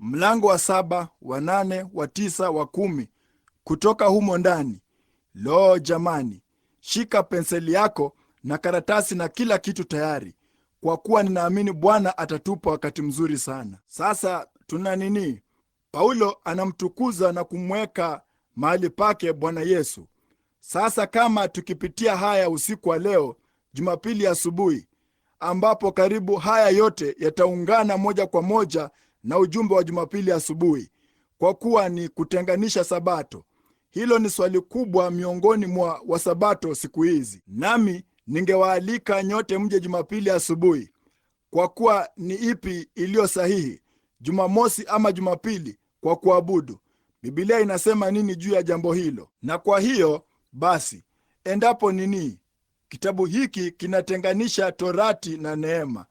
mlango wa 7, wa 8, wa 9, wa 10, kutoka humo ndani. Lo jamani, shika penseli yako na karatasi na kila kitu tayari, kwa kuwa ninaamini Bwana atatupa wakati mzuri sana. Sasa tuna nini? Paulo anamtukuza na kumweka mahali pake Bwana Yesu. Sasa kama tukipitia haya usiku wa leo, Jumapili asubuhi, ambapo karibu haya yote yataungana moja kwa moja na ujumbe wa Jumapili asubuhi, kwa kuwa ni kutenganisha Sabato. Hilo ni swali kubwa miongoni mwa Wasabato siku hizi. Nami ningewaalika nyote mje Jumapili asubuhi, kwa kuwa ni ipi iliyo sahihi, Jumamosi ama Jumapili kwa kuabudu? Biblia inasema nini juu ya jambo hilo? Na kwa hiyo basi, endapo nini, kitabu hiki kinatenganisha Torati na neema,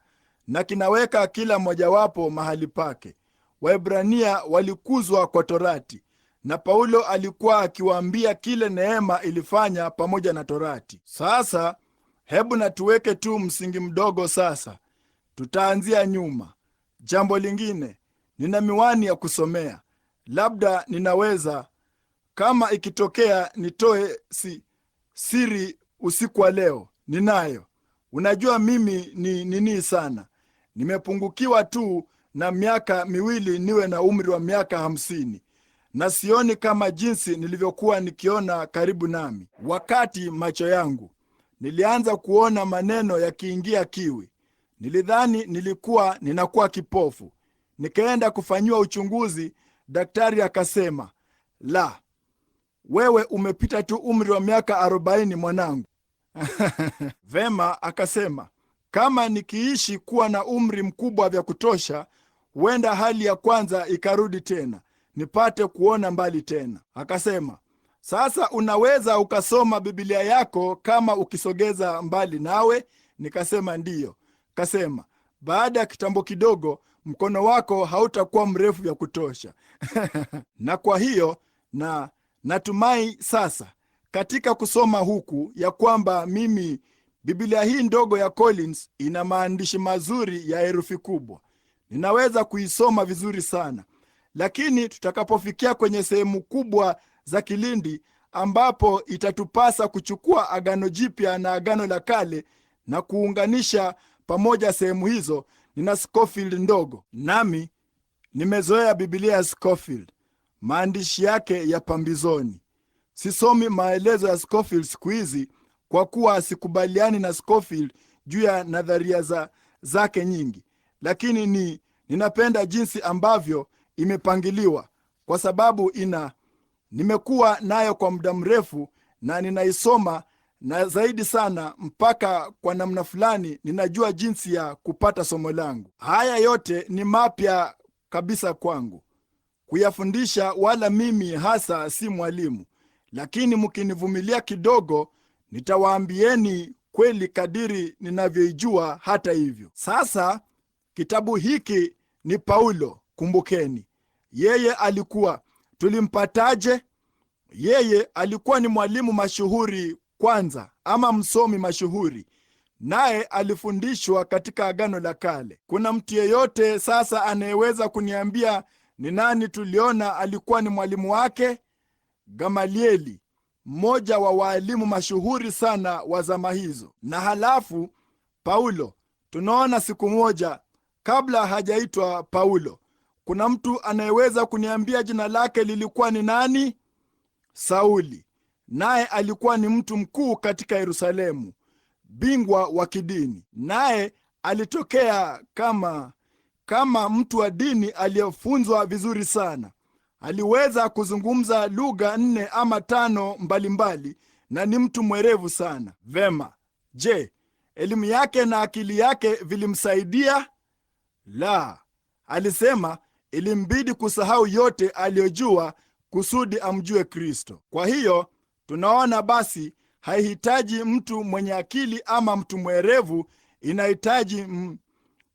na kinaweka kila mojawapo mahali pake. Waebrania walikuzwa kwa Torati, na Paulo alikuwa akiwaambia kile neema ilifanya pamoja na Torati. Sasa hebu na tuweke tu msingi mdogo. Sasa tutaanzia nyuma. Jambo lingine, nina miwani ya kusomea. Labda ninaweza, kama ikitokea, nitoe siri usiku wa leo. Ninayo. Unajua mimi ni nini sana. Nimepungukiwa tu na miaka miwili niwe na umri wa miaka 50. Na sioni kama jinsi nilivyokuwa nikiona karibu nami. Wakati macho yangu nilianza kuona maneno yakiingia kiwi, nilidhani nilikuwa ninakuwa kipofu. Nikaenda kufanyiwa uchunguzi. Daktari akasema, la, wewe umepita tu umri wa miaka 40 mwanangu. Vema, akasema, kama nikiishi kuwa na umri mkubwa vya kutosha, huenda hali ya kwanza ikarudi tena, nipate kuona mbali tena. Akasema, sasa unaweza ukasoma Biblia yako kama ukisogeza mbali nawe? Nikasema ndiyo. Kasema, baada ya kitambo kidogo mkono wako hautakuwa mrefu vya kutosha. Na kwa hiyo natumai sasa katika kusoma huku ya kwamba mimi Biblia hii ndogo ya Collins ina maandishi mazuri ya herufi kubwa. Ninaweza kuisoma vizuri sana. Lakini tutakapofikia kwenye sehemu kubwa za kilindi, ambapo itatupasa kuchukua Agano Jipya na Agano la Kale na kuunganisha pamoja sehemu hizo, nina Scofield ndogo, nami nimezoea Biblia ya Scofield, maandishi yake ya pambizoni. Sisomi maelezo ya Scofield siku hizi, kwa kuwa sikubaliani na Scofield juu ya nadharia zake nyingi, lakini ninapenda jinsi ambavyo imepangiliwa, kwa sababu nimekuwa nayo kwa muda mrefu na ninaisoma, na zaidi sana mpaka kwa namna fulani ninajua jinsi ya kupata somo langu. Haya yote ni mapya kabisa kwangu kuyafundisha, wala mimi hasa si mwalimu, lakini mkinivumilia kidogo nitawaambieni kweli kadiri ninavyoijua. Hata hivyo, sasa kitabu hiki ni Paulo. Kumbukeni, yeye tulimpataje? Yeye alikuwa ni mwalimu mashuhuri kwanza, ama msomi mashuhuri, naye alifundishwa katika Agano la Kale. Kuna mtu yeyote sasa anayeweza kuniambia ni nani tuliona alikuwa ni mwalimu wake? Gamalieli, mmoja wa walimu mashuhuri sana wa zama hizo. Na halafu Paulo, tunaona siku moja kabla hajaitwa Paulo, kuna mtu anayeweza kuniambia jina lake lilikuwa ni nani? Sauli. Naye alikuwa ni mtu mkuu katika Yerusalemu, bingwa wa kidini. Naye alitokea kama mtu wa dini aliyefunzwa vizuri sana. Aliweza kuzungumza lugha 4 ama 5 mbalimbali, na ni mtu mwerevu sana. Vema, je, elimu yake na akili yake vilimsaidia? La, alisema ilimbidi kusahau yote aliyojua kusudi amjue Kristo. Kwa hiyo tunaona basi haihitaji mtu mwenye akili ama mtu mwerevu, inahitaji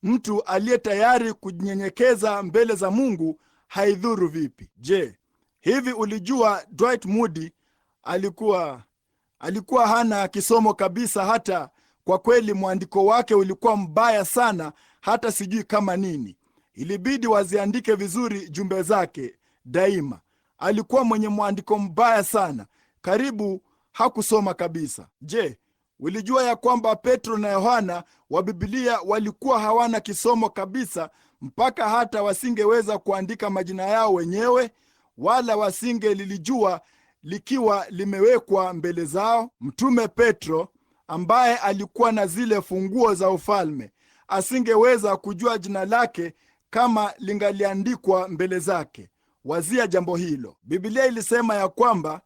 mtu aliye tayari kunyenyekeza mbele za Mungu, haidhuru vipi. Je, hivi ulijua Dwight Moody alikuwa hana kisomo kabisa? Hata kwa kweli mwandiko wake ulikuwa mbaya sana, hata sijui kama nini. Ilibidi waziandike vizuri jumbe zake daima. Alikuwa mwenye mwandiko mbaya sana, karibu hakusoma kabisa. Je, ulijua ya kwamba Petro na Yohana wa Biblia walikuwa hawana kisomo kabisa, mpaka hata wasingeweza kuandika majina yao wenyewe, wala wasingelilijua likiwa limewekwa mbele zao? Mtume Petro, ambaye alikuwa na zile funguo za ufalme, asingeweza kujua jina lake kama lingaliandikwa mbele zake. Wazia jambo hilo. Biblia ilisema ya kwamba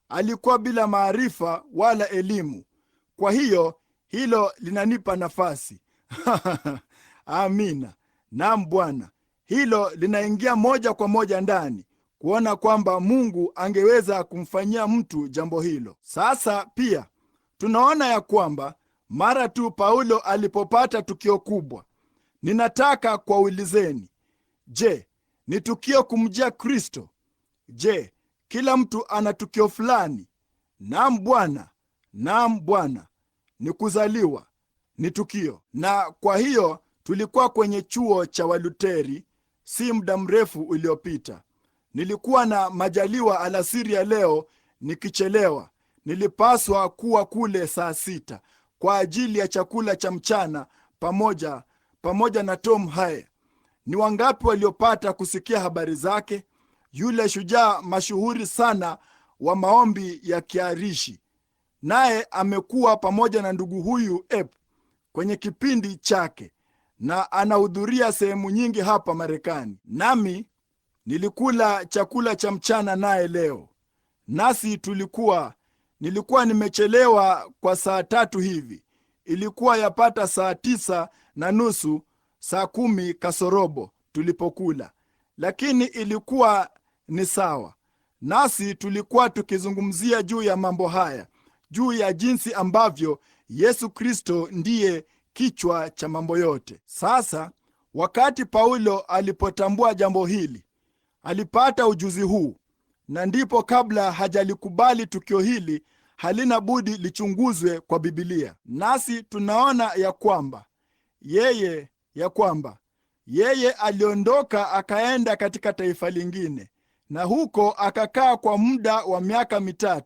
alikuwa bila maarifa wala elimu. Kwa hiyo hilo linanipa nafasi amina. Naam Bwana, hilo linaingia moja kwa moja ndani, kuona kwamba Mungu angeweza kumfanyia mtu jambo hilo. Sasa pia tunaona ya kwamba mara tu Paulo alipopata tukio kubwa, ninataka kuwaulizeni, je, ni tukio kumjia Kristo? Je, kila mtu ana tukio fulani? Naam Bwana, naam Bwana. Ni kuzaliwa, ni tukio. Na kwa hiyo tulikuwa kwenye chuo cha Waluteri si muda mrefu uliopita. Nilikuwa na majaliwa alasiri ya leo nikichelewa. Nilipaswa kuwa kule saa 6 kwa ajili ya chakula cha mchana pamoja na Tom Haye. Ni wangapi waliopata kusikia habari zake? Yule shujaa mashuhuri sana wa maombi ya kiarishi, naye amekuwa pamoja na ndugu huyu Ep kwenye kipindi chake, na anahudhuria sehemu nyingi hapa Marekani. Nami nilikula chakula cha mchana naye leo, nasi nilikuwa nimechelewa kwa saa 3 hivi. Ilikuwa yapata saa 9:30, saa 10 kasorobo tulipokula, lakini ilikuwa ni sawa. Nasi tulikuwa tukizungumzia juu ya mambo haya, juu ya jinsi ambavyo Yesu Kristo ndiye kichwa cha mambo yote. Sasa wakati Paulo alipotambua jambo hili, alipata ujuzi huu, na ndipo kabla hajalikubali tukio hili, halina budi lichunguzwe kwa Biblia. Nasi tunaona ya kwamba yeye aliondoka akaenda katika taifa lingine, na huko akakaa kwa muda wa miaka 3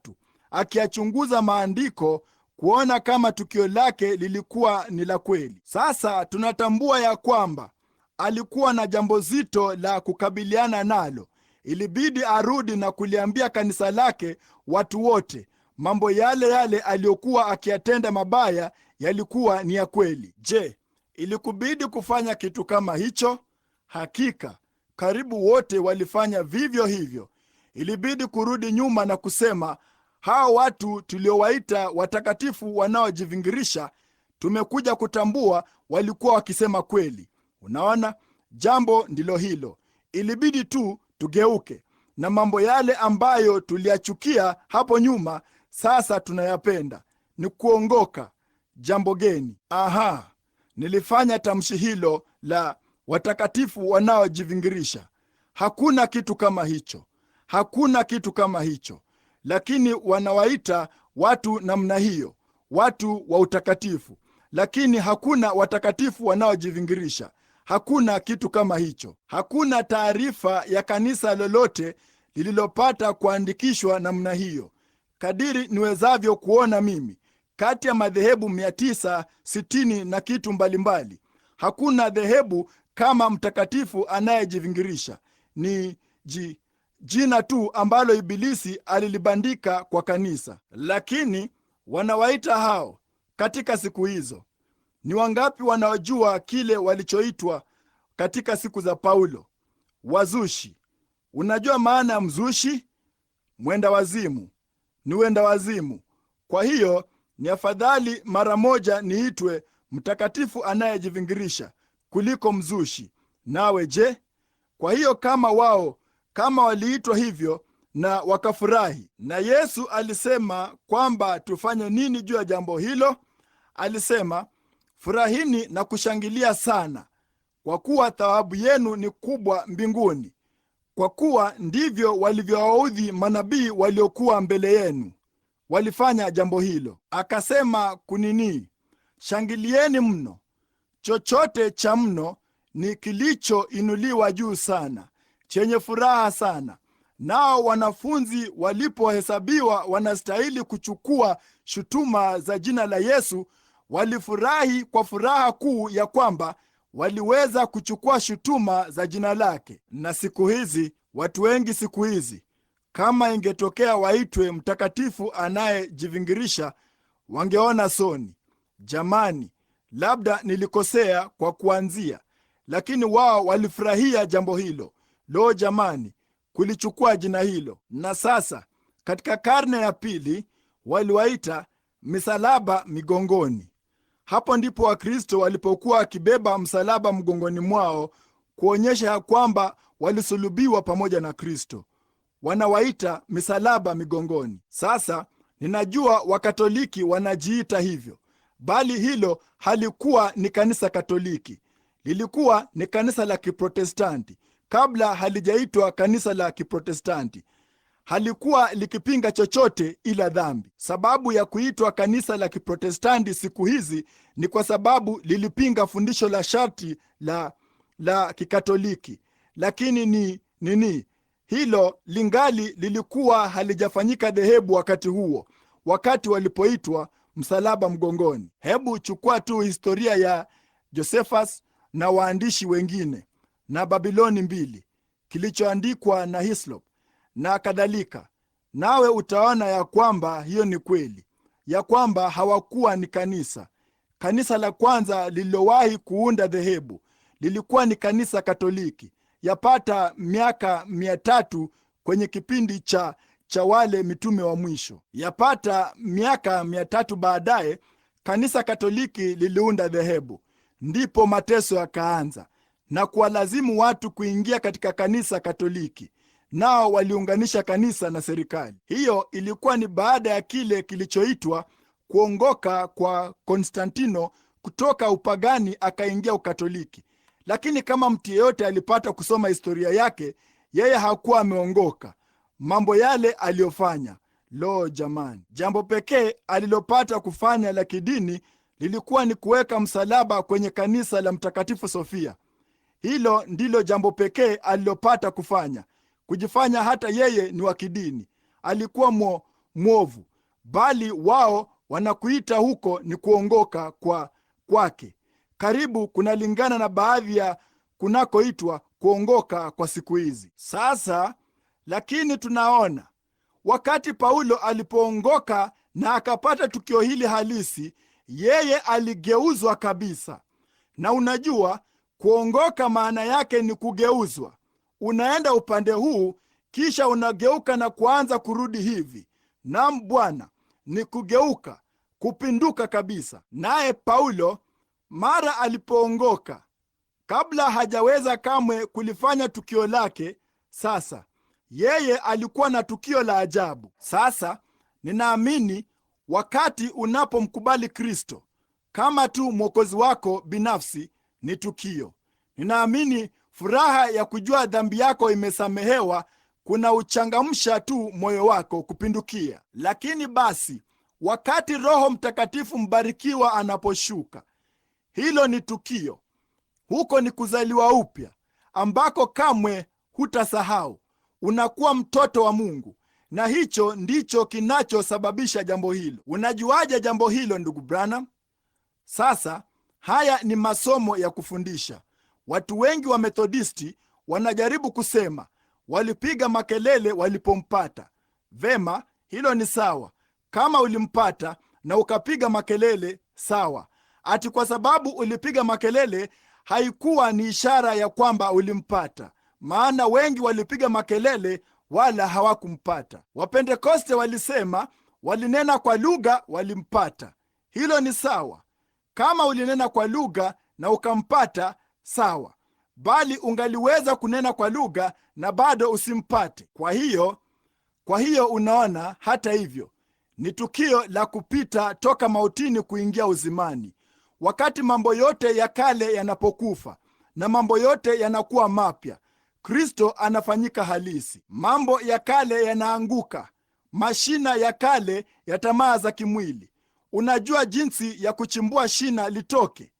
akiyachunguza maandiko kuona kama tukio lake lilikuwa ni la kweli. Sasa tunatambua ya kwamba alikuwa na jambo zito la kukabiliana nalo. Ilibidi arudi na kuliambia kanisa lake watu wote mambo yale aliyokuwa akiyatenda mabaya yalikuwa ni ya kweli. Je, ilikubidi kufanya kitu kama hicho? Hakika karibu wote walifanya vivyo hivyo. Ilibidi kurudi nyuma na kusema, hao watu tuliowaita watakatifu wanaojivingirisha, tumekuja kutambua walikuwa wakisema kweli. Unaona, jambo ndilo hilo. Ilibidi tu tugeuke, na mambo yale ambayo tuliyachukia hapo nyuma sasa tunayapenda. Ni kuongoka. Jambo geni. Nilifanya tamshi hilo la watakatifu wanaojivingirisha. Hakuna kitu kama hicho, hakuna kitu kama hicho. Lakini wanawaita watu namna hiyo, watu wa utakatifu. Lakini hakuna watakatifu wanaojivingirisha. Hakuna kitu kama hicho. Hakuna taarifa ya kanisa lolote lililopata kuandikishwa namna hiyo. Kadiri niwezavyo kuona mimi, kati ya madhehebu 960 na kitu mbalimbali, hakuna dhehebu kama mtakatifu anayejivingirisha. Ni jina tu ambalo Ibilisi alilibandika kwa kanisa. Lakini wanawaita hao katika siku hizo. Ni wangapi wanaojua kile walichoitwa katika siku za Paulo? Wazushi. Unajua maana ya mzushi? Mwenda wazimu. Ni wenda wazimu. Kwa hiyo ni afadhali mara moja niitwe mtakatifu anayejivingirisha kuliko mzushi. Nawe je? Kwa hiyo kama waliitwa hivyo na wakafurahi, na Yesu alisema kwamba tufanye nini juu ya jambo hilo? Alisema, furahini na kushangilia sana, kwa kuwa thawabu yenu ni kubwa mbinguni, kwa kuwa ndivyo walivyowaudhi manabii waliokuwa mbele yenu. Walifanya jambo hilo. Akasema kunini? Shangilieni mno. Chochote cha mno ni kilichoinuliwa juu sana, chenye furaha sana. Nao wanafunzi walipohesabiwa wanastahili kuchukua shutuma za jina la Yesu, walifurahi kwa furaha kuu ya kwamba waliweza kuchukua shutuma za jina lake. Na siku hizi, watu wengi siku hizi, kama ingetokea waitwe mtakatifu anayejivingirisha, wangeona soni. Jamani, labda nilikosea kwa kuanzia, lakini wao walifurahia jambo hilo. Lo jamani, kulichukua jina hilo. Na sasa katika karne ya pili waliwaita misalaba migongoni. Hapo ndipo Wakristo walipokuwa wakibeba msalaba mgongoni mwao kuonyesha ya kwamba walisulubiwa pamoja na Kristo. Wanawaita misalaba migongoni. Sasa ninajua Wakatoliki wanajiita hivyo, bali hilo halikuwa ni kanisa Katoliki. Lilikuwa ni kanisa la Kiprotestanti. Kabla halijaitwa kanisa la Kiprotestanti, halikuwa likipinga chochote ila dhambi. Sababu ya kuitwa kanisa la Kiprotestanti siku hizi ni kwa sababu lilipinga fundisho la sharti la Kikatoliki. Lakini nini? Hilo lingali lilikuwa halijafanyika dhehebu wakati huo, wakati walipoitwa msalaba mgongoni. Hebu chukua tu historia ya Josephus na waandishi wengine na Babiloni 2 kilichoandikwa na Hislop na kadhalika, nawe utaona ya kwamba hiyo ni kweli, ya kwamba hawakuwa ni kanisa. Kanisa la kwanza lililowahi kuunda dhehebu lilikuwa ni kanisa Katoliki, yapata miaka 300 kwenye kipindi cha wale mitume wa mwisho. Yapata miaka 300 baadaye kanisa Katoliki liliunda dhehebu. Ndipo mateso yakaanza na kuwalazimu watu kuingia katika kanisa Katoliki, nao waliunganisha kanisa na serikali. Hiyo ilikuwa ni baada ya kile kilichoitwa kuongoka kwa Konstantino kutoka upagani akaingia Ukatoliki. Lakini kama mtu yeyote alipata kusoma historia yake, yeye hakuwa ameongoka mambo yale aliyofanya. Lo jamani, jambo pekee alilopata kufanya la kidini lilikuwa ni kuweka msalaba kwenye kanisa la Mtakatifu Sofia. Hilo ndilo jambo pekee alilopata kufanya, kujifanya hata yeye ni wa kidini. Alikuwa mwovu, bali wao wanakuita huko ni kuongoka kwake. Karibu kunalingana na baadhi ya kunakoitwa kuongoka kwa siku hizi. Sasa lakini tunaona wakati Paulo alipoongoka na akapata tukio hili halisi, yeye aligeuzwa kabisa. Na unajua kuongoka maana yake ni kugeuzwa. Unaenda upande huu kisha unageuka na kuanza kurudi hivi. Naam Bwana, ni kugeuka, kupinduka kabisa. Naye Paulo mara alipoongoka, kabla hajaweza kamwe kulifanya tukio lake, sasa yeye alikuwa na tukio la ajabu. Sasa ninaamini wakati unapomkubali Kristo kama tu mwokozi wako binafsi ni tukio. Ninaamini furaha ya kujua dhambi yako imesamehewa kuna uchangamsha tu moyo wako kupindukia. Lakini basi wakati Roho Mtakatifu mbarikiwa anaposhuka, hilo ni tukio. Huko ni kuzaliwa upya ambako kamwe hutasahau. Unakuwa mtoto wa Mungu, na hicho ndicho kinachosababisha jambo hilo. Unajuaje jambo hilo, ndugu Branham? Sasa haya ni masomo ya kufundisha. Watu wengi wa Methodisti wanajaribu kusema walipiga makelele walipompata. Vema, hilo ni sawa. Kama ulimpata na ukapiga makelele, sawa. Ati kwa sababu ulipiga makelele haikuwa ni ishara ya kwamba ulimpata, maana wengi walipiga makelele wala hawakumpata. Wapentekoste walisema walinena kwa lugha walimpata. Hilo ni sawa. Kama ulinena kwa lugha na ukampata, sawa, bali ungaliweza kunena kwa lugha na bado usimpate. Kwa hiyo unaona, hata hivyo ni tukio la kupita toka mautini kuingia uzimani. Wakati mambo yote ya kale yanapokufa na mambo yote yanakuwa mapya, Kristo anafanyika halisi. Mambo ya kale yanaanguka, mashina ya kale ya tamaa za kimwili. Unajua jinsi ya kuchimbua shina litoke?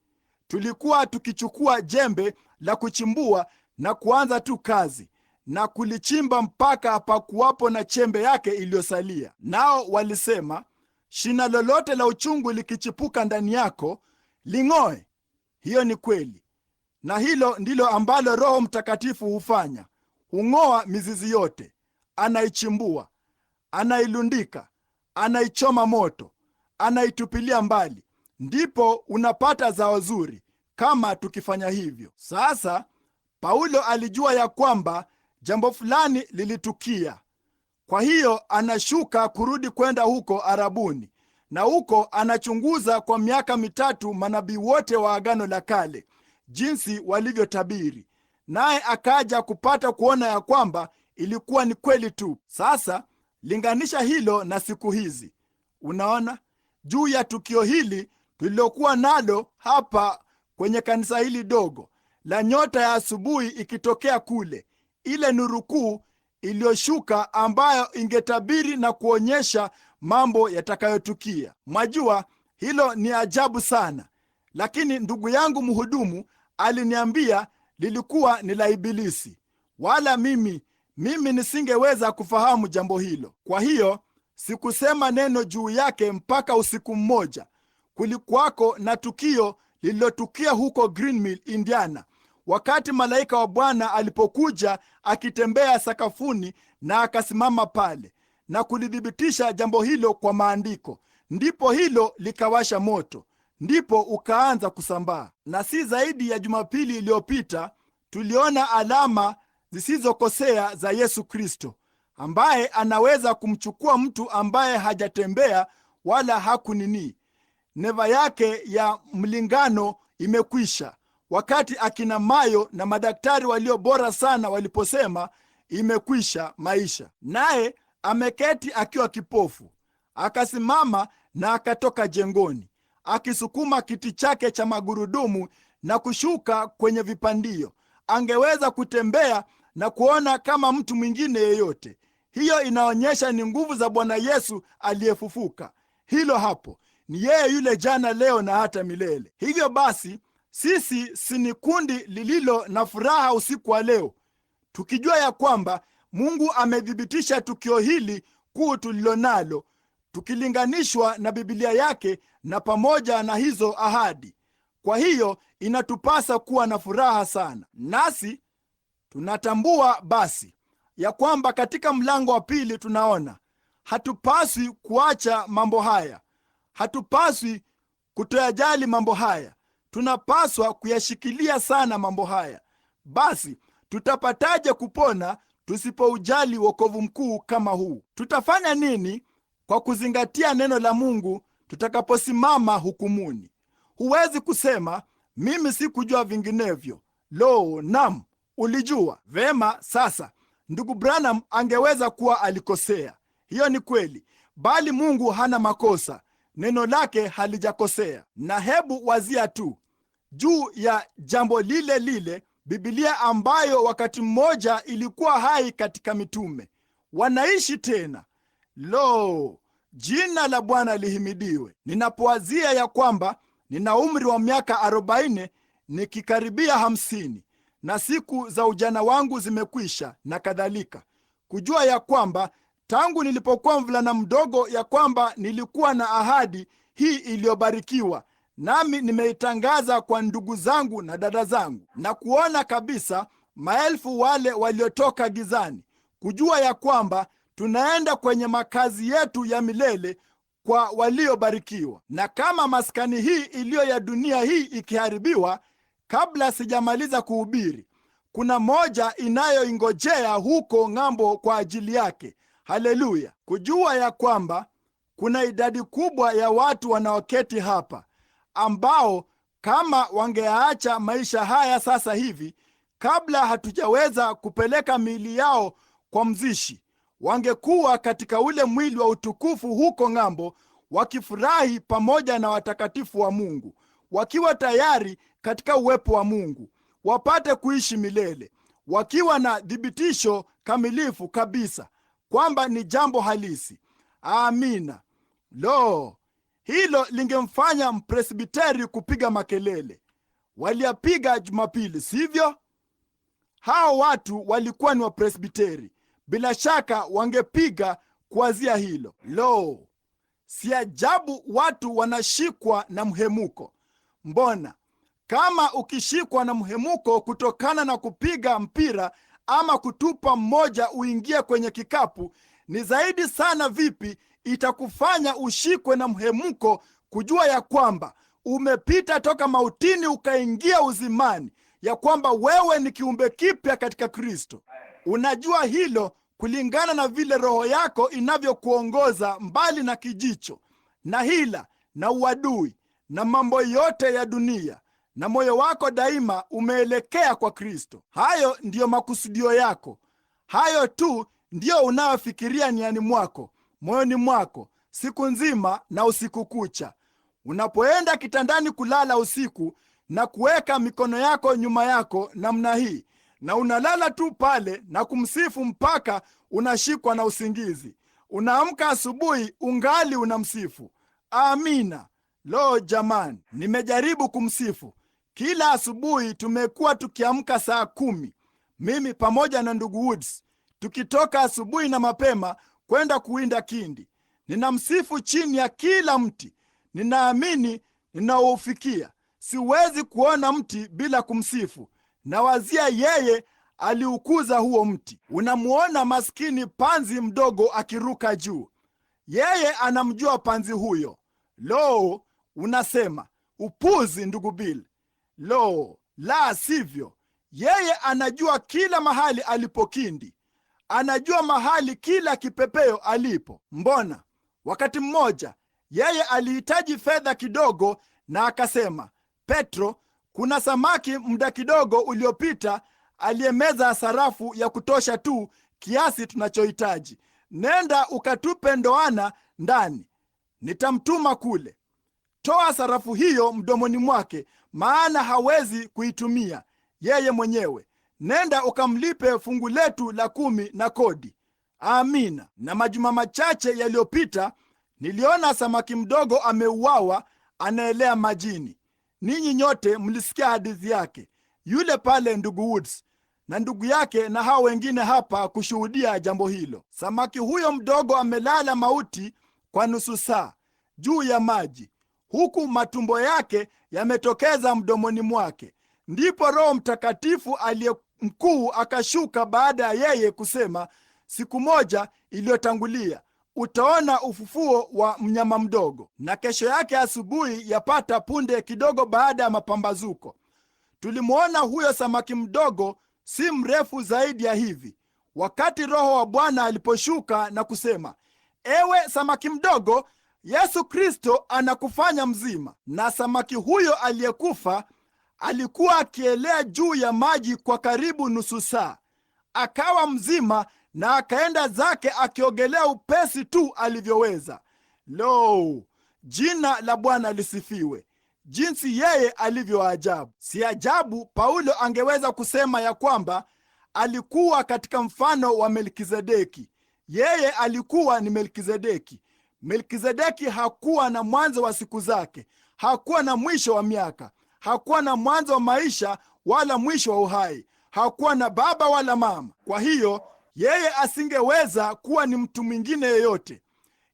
tulikuwa tukichukua jembe la kuchimbua na kuanza tu kazi na kulichimba mpaka hapakuwapo na chembe yake iliyosalia. Nao walisema, shina lolote la uchungu likichipuka ndani yako, ling'oe. Hiyo ni kweli, na hilo ndilo ambalo Roho Mtakatifu hufanya. Hung'oa mizizi yote, anaichimbua, anailundika, anaichoma moto, anaitupilia mbali. Ndipo unapata zao zuri kama tukifanya hivyo. Sasa Paulo alijua ya kwamba jambo fulani lilitukia. Kwa hiyo anashuka kurudi kwenda huko Arabuni, na huko anachunguza kwa miaka 3 manabii wote wa Agano la Kale jinsi walivyotabiri, naye akaja kupata kuona ya kwamba ilikuwa ni kweli tu. Sasa linganisha hilo na siku hizi. Unaona, juu ya tukio hili tulilokuwa nalo hapa kwenye kanisa hili dogo la nyota ya asubuhi ikitokea kule, ile nuru kuu iliyoshuka ambayo ingetabiri na kuonyesha mambo yatakayotukia. Mwajua, hilo ni ajabu sana, lakini ndugu yangu mhudumu aliniambia lilikuwa ni la Ibilisi, wala mimi nisingeweza kufahamu jambo hilo. Kwa hiyo sikusema neno juu yake mpaka usiku mmoja. Kulikuwako na tukio lililotukia huko Green Mill, Indiana, wakati malaika wa Bwana alipokuja akitembea sakafuni na akasimama pale na kulithibitisha jambo hilo kwa maandiko. Ndipo hilo likawasha moto, ndipo ukaanza kusambaa. Na si zaidi ya Jumapili iliyopita tuliona alama zisizokosea za Yesu Kristo, ambaye anaweza kumchukua mtu ambaye hajatembea wala hakunini. Neva yake ya mlingano imekwisha, wakati akina Mayo na madaktari walio bora sana waliposema imekwisha maisha. Naye ameketi akiwa kipofu, akasimama na akatoka jengoni, akisukuma kiti chake cha magurudumu na kushuka kwenye vipandio. Angeweza kutembea na kuona kama mtu mwingine yeyote. Hiyo inaonyesha ni nguvu za Bwana Yesu aliyefufuka. Hilo hapo ni yeye yule jana, leo na hata milele. Hivyo basi sisi si ni kundi lililo na furaha usiku wa leo, tukijua ya kwamba Mungu amethibitisha tukio hili kuu tulilonalo, tukilinganishwa na Biblia yake na pamoja na hizo ahadi. Kwa hiyo inatupasa kuwa na furaha sana. Nasi tunatambua basi ya kwamba katika mlango wa pili tunaona hatupaswi kuacha mambo haya, hatupaswi kutoyajali mambo haya, tunapaswa kuyashikilia sana mambo haya. Basi tutapataje kupona tusipoujali wokovu mkuu kama huu? Tutafanya nini kwa kuzingatia neno la Mungu tutakaposimama hukumuni? Huwezi kusema mimi sikujua vinginevyo. Lo, nam, ulijua vema. Sasa ndugu Branham angeweza kuwa alikosea, hiyo ni kweli, bali Mungu hana makosa, neno lake halijakosea. Na hebu wazia tu juu ya jambo lile lile, Biblia ambayo wakati mmoja ilikuwa hai katika mitume, wanaishi tena. Lo, jina la Bwana lihimidiwe. Ninapowazia ya kwamba nina umri wa miaka 40 nikikaribia 50 na siku za ujana wangu zimekwisha na kadhalika, kujua ya kwamba tangu nilipokuwa mvulana mdogo ya kwamba nilikuwa na ahadi hii iliyobarikiwa, nami nimeitangaza kwa ndugu zangu na dada zangu, na kuona kabisa maelfu wale waliotoka gizani, kujua ya kwamba tunaenda kwenye makazi yetu ya milele kwa waliobarikiwa. Na kama maskani hii iliyo ya dunia hii ikiharibiwa kabla sijamaliza kuhubiri, kuna moja inayoingojea huko ng'ambo kwa ajili yake. Haleluya! Kujua ya kwamba kuna idadi kubwa ya watu wanaoketi hapa ambao kama wangeacha maisha haya sasa hivi, kabla hatujaweza kupeleka miili yao kwa mzishi, wangekuwa katika ule mwili wa utukufu huko ng'ambo, wakifurahi pamoja na watakatifu wa Mungu, wakiwa tayari katika uwepo wa Mungu, wapate kuishi milele, wakiwa na thibitisho kamilifu kabisa kwamba ni jambo halisi. Amina. Lo, hilo lingemfanya mpresbiteri kupiga makelele. waliyapiga Jumapili, sivyo? Hao watu walikuwa ni Wapresbiteri. Bila shaka wangepiga kuanzia hilo. Lo, si ajabu watu wanashikwa na mhemuko. Mbona kama ukishikwa na mhemuko kutokana na kupiga mpira ama kutupa mmoja uingie kwenye kikapu, ni zaidi sana vipi itakufanya ushikwe na mhemuko kujua ya kwamba umepita toka mautini ukaingia uzimani, ya kwamba wewe ni kiumbe kipya katika Kristo. Unajua hilo kulingana na vile roho yako inavyokuongoza mbali na kijicho na hila na uadui na mambo yote ya dunia, na moyo wako daima umeelekea kwa Kristo. Hayo ndiyo makusudio yako. Hayo tu ndiyo unayofikiria niani mwako, moyoni mwako, siku nzima na usiku kucha. Unapoenda kitandani kulala usiku na kuweka mikono yako nyuma yako namna hii, na unalala tu pale na kumsifu mpaka unashikwa na usingizi. Unaamka asubuhi ungali unamsifu. Amina. Lo jamani, nimejaribu kumsifu. Kila asubuhi tumekuwa tukiamka saa 10, mimi pamoja na ndugu Woods, tukitoka asubuhi na mapema kwenda kuwinda kindi. Ninamsifu chini ya kila mti. Ninaamini ninaoufikia. Siwezi kuona mti bila kumsifu. Nawazia yeye aliukuza huo mti. Unamuona maskini panzi mdogo akiruka juu. Yeye anamjua panzi huyo. Lo, unasema upuzi ndugu Bill. Lo, la sivyo. Yeye anajua kila mahali alipo kindi. Anajua mahali kila kipepeo alipo. Mbona wakati mmoja yeye alihitaji fedha kidogo na akasema, Petro, kuna samaki muda kidogo uliopita aliyemeza sarafu ya kutosha tu kiasi tunachohitaji. Nenda ukatupe ndoana ndani, nitamtuma kule. Toa sarafu hiyo mdomoni mwake, maana hawezi kuitumia yeye mwenyewe. Nenda ukamlipe fungu letu la 10 na kodi. Amina. Na majuma machache yaliyopita niliona samaki mdogo ameuawa, anaelea majini. Ninyi nyote mlisikia hadithi yake. Yule pale ndugu Woods na ndugu yake na hao wengine hapa kushuhudia jambo hilo. Samaki huyo mdogo amelala mauti kwa nusu saa juu ya maji, huku matumbo yake yametokeza mdomoni mwake. Ndipo Roho Mtakatifu aliye mkuu akashuka baada ya yeye kusema, siku moja iliyotangulia utaona ufufuo wa mnyama mdogo. Na kesho yake asubuhi, yapata punde kidogo baada ya mapambazuko, tulimwona huyo samaki mdogo si mrefu zaidi ya hivi, wakati Roho wa Bwana aliposhuka na kusema, ewe samaki mdogo, Yesu Kristo anakufanya mzima. Na samaki huyo aliyekufa alikuwa akielea juu ya maji kwa karibu nusu saa, akawa mzima na akaenda zake akiogelea upesi tu alivyoweza. Lo, jina la Bwana lisifiwe. Jinsi yeye alivyo ajabu! Si ajabu Paulo angeweza kusema ya kwamba alikuwa katika mfano wa Melkizedeki. Yeye alikuwa ni Melkizedeki. Melkizedeki hakuwa na mwanzo wa siku zake, hakuwa na mwisho wa miaka, hakuwa na mwanzo wa maisha wala mwisho wa uhai, hakuwa na baba wala mama. Kwa hiyo yeye asingeweza kuwa ni mtu mwingine yeyote.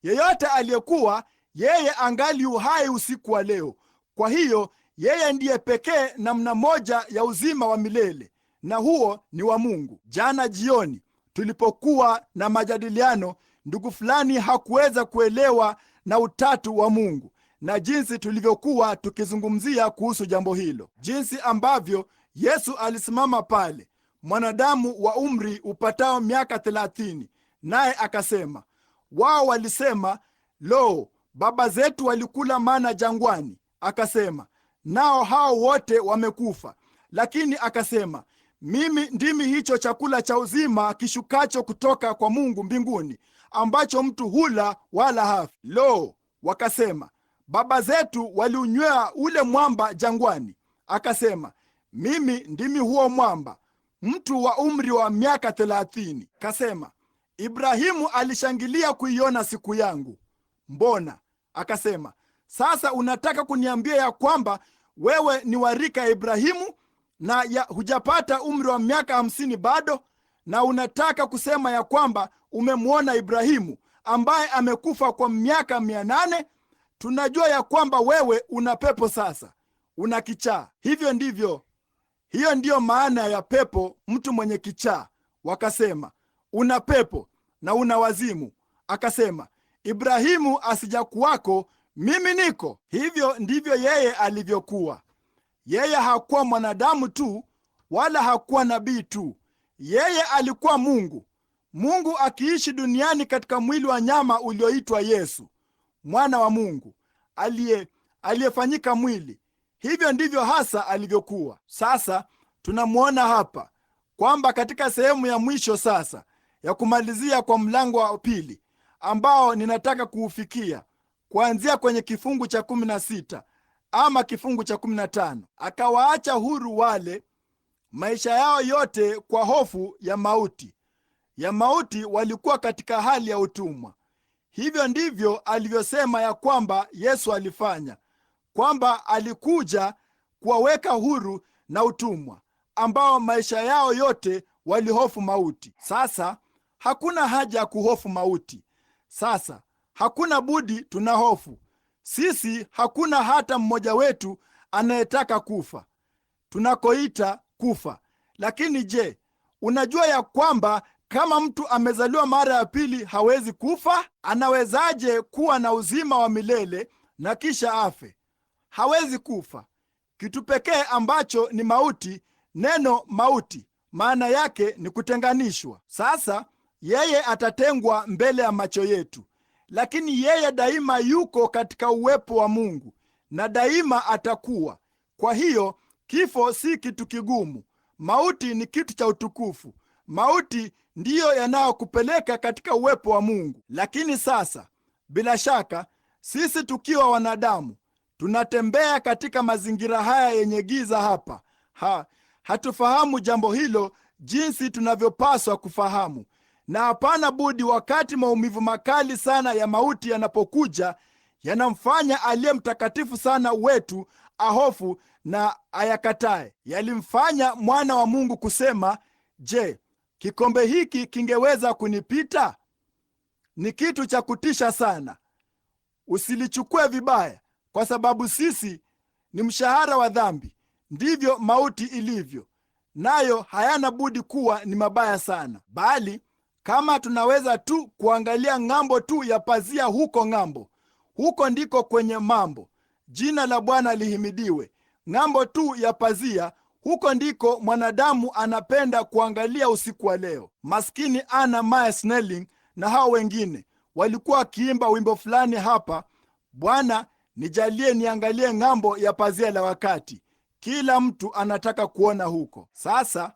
Yeyote aliyekuwa, yeye angali uhai usiku wa leo. Kwa hiyo yeye ndiye pekee namna moja ya uzima wa milele, na huo ni wa Mungu. Jana jioni tulipokuwa na majadiliano, ndugu fulani hakuweza kuelewa na utatu wa Mungu na jinsi tulivyokuwa tukizungumzia kuhusu jambo hilo, jinsi ambavyo Yesu alisimama pale, mwanadamu wa umri upatao miaka 30, naye akasema, wao walisema, lo, baba zetu walikula mana jangwani. Akasema, nao hao wote wamekufa. Lakini akasema, mimi ndimi hicho chakula cha uzima kishukacho kutoka kwa Mungu mbinguni, ambacho mtu hula wala hafi. Lo, wakasema, baba zetu waliunywea ule mwamba jangwani. Akasema, mimi ndimi huo mwamba, mtu wa umri wa miaka 30. Kasema, Ibrahimu alishangilia kuiona siku yangu. Mbona? Akasema, sasa unataka kuniambia ya kwamba wewe ni wa rika ya Ibrahimu na hujapata umri wa miaka 50 bado, na unataka kusema ya kwamba umemwona Ibrahimu ambaye amekufa kwa miaka 800? Tunajua ya kwamba wewe una pepo sasa, una kichaa. Hiyo ndiyo maana ya pepo, mtu mwenye kichaa. Wakasema una pepo na una wazimu. Akasema Ibrahimu asijakuwako, mimi niko. Hivyo ndivyo yeye alivyokuwa. Yeye hakuwa mwanadamu tu, wala hakuwa nabii tu. Yeye alikuwa Mungu, Mungu akiishi duniani katika mwili wa nyama ulioitwa Yesu, mwana wa Mungu aliyefanyika mwili. Hivyo ndivyo hasa alivyokuwa. Sasa tunamwona hapa kwamba katika sehemu ya mwisho sasa ya kumalizia kwa mlango wa pili ambao ninataka kuufikia kuanzia kwenye kifungu cha 16 ama kifungu cha 15, akawaacha huru wale maisha yao yote kwa hofu ya mauti. Walikuwa katika hali ya utumwa. Hivyo ndivyo alivyosema ya kwamba Yesu alifanya, kwamba alikuja kuwaweka huru na utumwa, ambao maisha yao yote walihofu mauti. Sasa hakuna haja ya kuhofu mauti. Sasa hakuna budi tuna hofu. Sisi hakuna hata mmoja wetu anayetaka kufa, tunakoita kufa. Lakini je, unajua ya kwamba kama mtu amezaliwa mara ya pili hawezi kufa? Anawezaje kuwa na uzima wa milele na kisha afe? Hawezi kufa. Kitu pekee ambacho ni mauti, neno mauti maana yake ni kutenganishwa. Sasa yeye atatengwa mbele ya macho yetu, lakini yeye daima yuko katika uwepo wa Mungu na daima atakuwa. Kwa hiyo kifo si kitu kigumu. Mauti ni kitu cha utukufu. Mauti ndiyo yanayokupeleka katika uwepo wa Mungu. Lakini sasa, bila shaka, sisi tukiwa wanadamu tunatembea katika mazingira haya yenye giza hapa. Hatufahamu jambo hilo jinsi tunavyopaswa kufahamu, na hapana budi, wakati maumivu makali sana ya mauti yanapokuja, yanamfanya aliye mtakatifu sana wetu ahofu na ayakatae. Yalimfanya mwana wa Mungu kusema, je, kikombe hiki kingeweza kunipita? Ni kitu cha kutisha sana. Usilichukue vibaya, kwa sababu sisi ni mshahara wa dhambi. Ndivyo mauti ilivyo, nayo hayana budi kuwa ni mabaya sana. Bali kama tunaweza tu kuangalia ng'ambo tu ya pazia, huko ndiko kwenye mambo. Jina la Bwana lihimidiwe. Ng'ambo tu ya pazia, huko ndiko mwanadamu anapenda kuangalia usiku wa leo. Maskini Anna Maya Snelling na hao wengine walikuwa wakiimba wimbo fulani hapa, Bwana nijalie niangalie ng'ambo ya pazia la wakati. Kila mtu anataka kuona huko. Sasa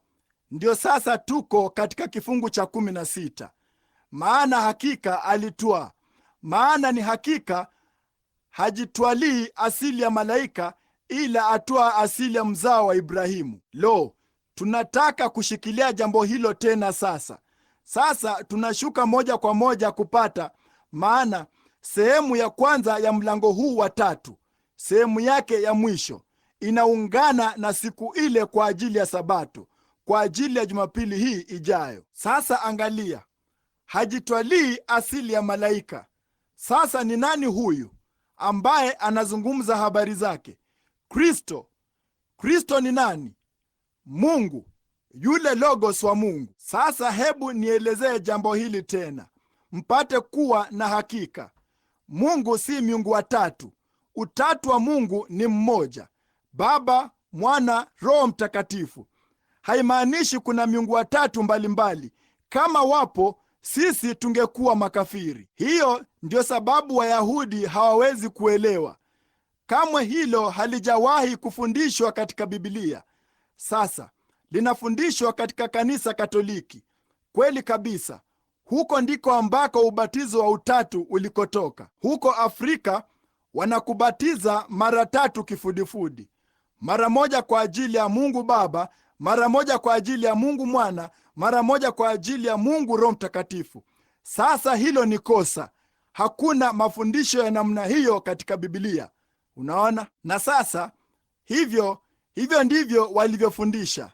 tuko katika kifungu cha 16. Maana hakika alitwaa. Maana ni hakika hajitwalii asili ya malaika, ila atwaa asili ya mzao wa Ibrahimu. Tunataka kushikilia jambo hilo tena sasa tunashuka moja kwa moja kupata maana sehemu ya kwanza ya mlango huu wa 3, sehemu yake ya mwisho inaungana na siku ile kwa ajili ya Sabato, kwa ajili ya Jumapili hii ijayo. Sasa angalia, hajitwalii asili ya malaika. Sasa ni nani huyu ambaye anazungumza habari zake? Kristo ni nani? Mungu, yule logos wa Mungu. Sasa hebu nielezee jambo hili tena, mpate kuwa na hakika. Mungu si miungu watatu. Utatu wa Mungu ni mmoja, Baba, Mwana, Roho Mtakatifu. Haimaanishi kuna miungu watatu mbalimbali. Kama wapo, sisi tungekuwa makafiri. Hiyo ndio sababu Wayahudi hawawezi kuelewa. Kamwe hilo halijawahi kufundishwa katika Biblia. Sasa linafundishwa katika kanisa Katoliki. Kweli kabisa. Huko ndiko ambako ubatizo wa utatu ulikotoka. Huko Afrika wanakubatiza mara 3 kifudifudi. Mara moja kwa ajili ya Mungu Baba, mara moja kwa ajili ya Mungu Mwana, mara moja kwa ajili ya Mungu Roho Mtakatifu. Sasa hilo ni kosa. Hakuna mafundisho ya namna hiyo katika Biblia. Unaona? Na sasa Hivyo ndivyo walivyofundisha.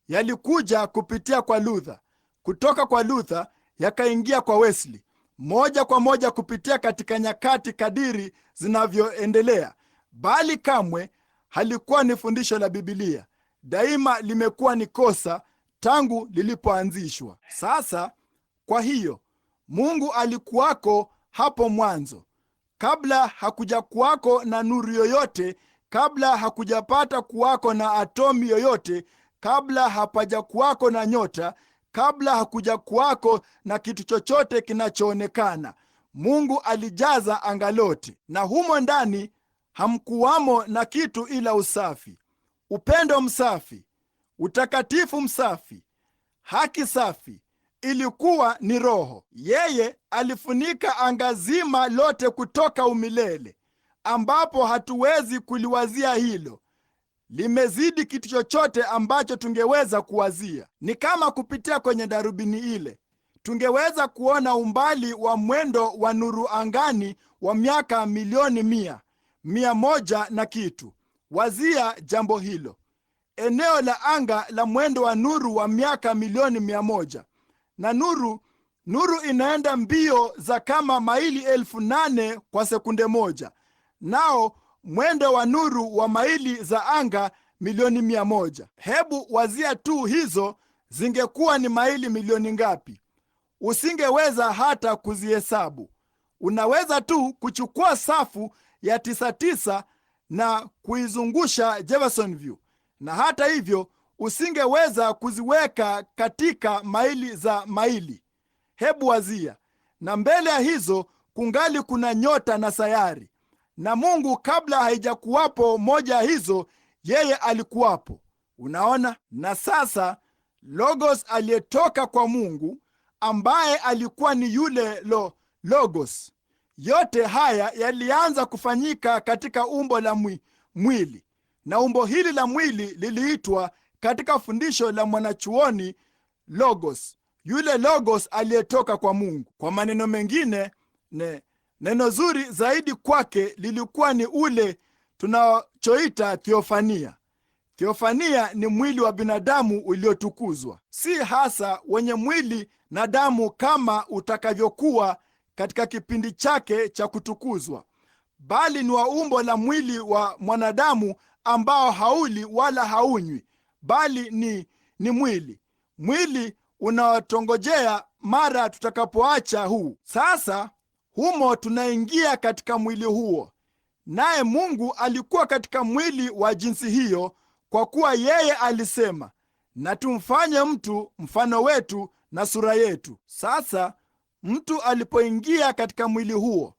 Yalikuja kupitia kwa Luther, kutoka kwa Luther yakaingia kwa Wesley, moja kwa moja kupitia katika nyakati kadiri zinavyoendelea, bali kamwe halikuwa ni fundisho la Biblia. Daima limekuwa ni kosa tangu lilipoanzishwa. Sasa kwa hiyo Mungu alikuwako hapo mwanzo, kabla hakuja kuwako na nuru yoyote, kabla hakujapata kuwako na atomi yoyote, kabla hapaja kuwako na nyota, kabla hakuja kuwako na kitu chochote kinachoonekana. Mungu alijaza anga lote, na humo ndani hamkuwamo na kitu ila usafi, upendo msafi, utakatifu msafi, haki safi. Ilikuwa ni Roho. Yeye alifunika anga zima lote kutoka umilele, ambapo hatuwezi kuliwazia hilo. Limezidi kitu chochote ambacho tungeweza kuwazia. Ni kama kupitia kwenye darubini ile tungeweza kuona umbali wa mwendo wa nuru angani wa miaka milioni 100 na kitu. Wazia jambo hilo, eneo la anga la mwendo wa nuru wa miaka milioni 100, na nuru inaenda mbio za kama maili 8,000 kwa sekunde moja, nao mwendo wa nuru wa maili za anga milioni 100. Hebu wazia tu, hizo zingekuwa ni maili milioni ngapi? Usingeweza hata kuzihesabu. Unaweza tu kuchukua safu ya 99 na kuizungusha Jeffersonville, na hata hivyo usingeweza kuziweka katika maili za maili. Hebu wazia, na mbele ya hizo kungali kuna nyota na sayari, na Mungu kabla haijakuwapo moja ya hizo, yeye alikuwapo. Unaona? Na sasa Logos aliyetoka kwa Mungu, ambaye alikuwa ni yule Logos, yote haya yalianza kufanyika katika umbo la mwili, na umbo hili la mwili liliitwa katika fundisho la mwanachuoni Logos, yule Logos aliyetoka kwa Mungu. Kwa maneno mengine, neno zuri zaidi kwake lilikuwa ni ule tunachoita theofania. Theofania ni mwili wa binadamu uliotukuzwa, si hasa wenye mwili na damu kama utakavyokuwa katika kipindi chake cha kutukuzwa, bali ni wa umbo la mwili wa mwanadamu ambao hauli wala haunywi, bali ni mwili unaotongojea mara tutakapoacha huu. Sasa humo tunaingia katika mwili huo, naye Mungu alikuwa katika mwili wa jinsi hiyo, kwa kuwa yeye alisema, na tumfanye mtu mfano wetu na sura yetu. Sasa mtu alipoingia katika mwili huo,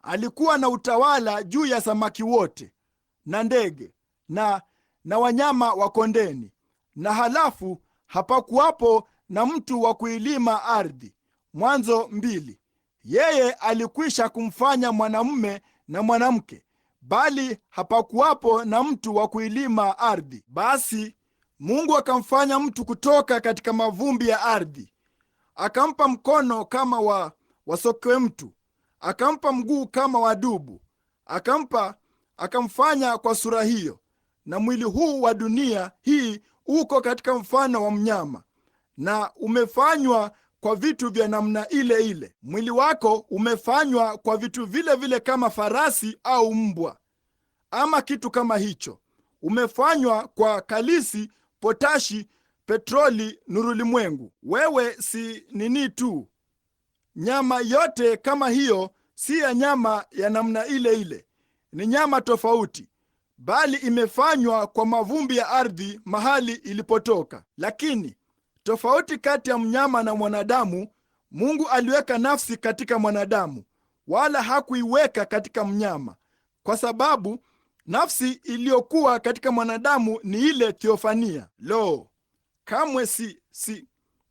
alikuwa na utawala juu ya samaki wote na ndege na wanyama wa kondeni, na halafu hapakuwapo na mtu wa kuilima ardhi. Mwanzo 2. Yeye alikwisha kumfanya mwanamume na mwanamke, bali hapakuwapo na mtu wa kuilima ardhi. Basi Mungu akamfanya mtu kutoka katika mavumbi ya ardhi, akampa mkono kama wa sokwe mtu, akampa mguu kama wa dubu, akamfanya kwa sura hiyo. Na mwili huu wa dunia hii uko katika mfano wa mnyama, na umefanywa kwa vitu vya namna ile ile. Mwili wako umefanywa kwa vitu vile vile, kama farasi au mbwa ama kitu kama hicho. Umefanywa kwa kalisi, potashi, petroli, nurulimwengu. Wewe si nini tu. Nyama yote kama hiyo si ya nyama ya namna ile ile, ni nyama tofauti, bali imefanywa kwa mavumbi ya ardhi mahali ilipotoka. Lakini tofauti kati ya mnyama na mwanadamu, Mungu aliweka nafsi katika mwanadamu, wala hakuiweka katika mnyama, kwa sababu nafsi iliyokuwa katika mwanadamu ni ile theofania. Kamwe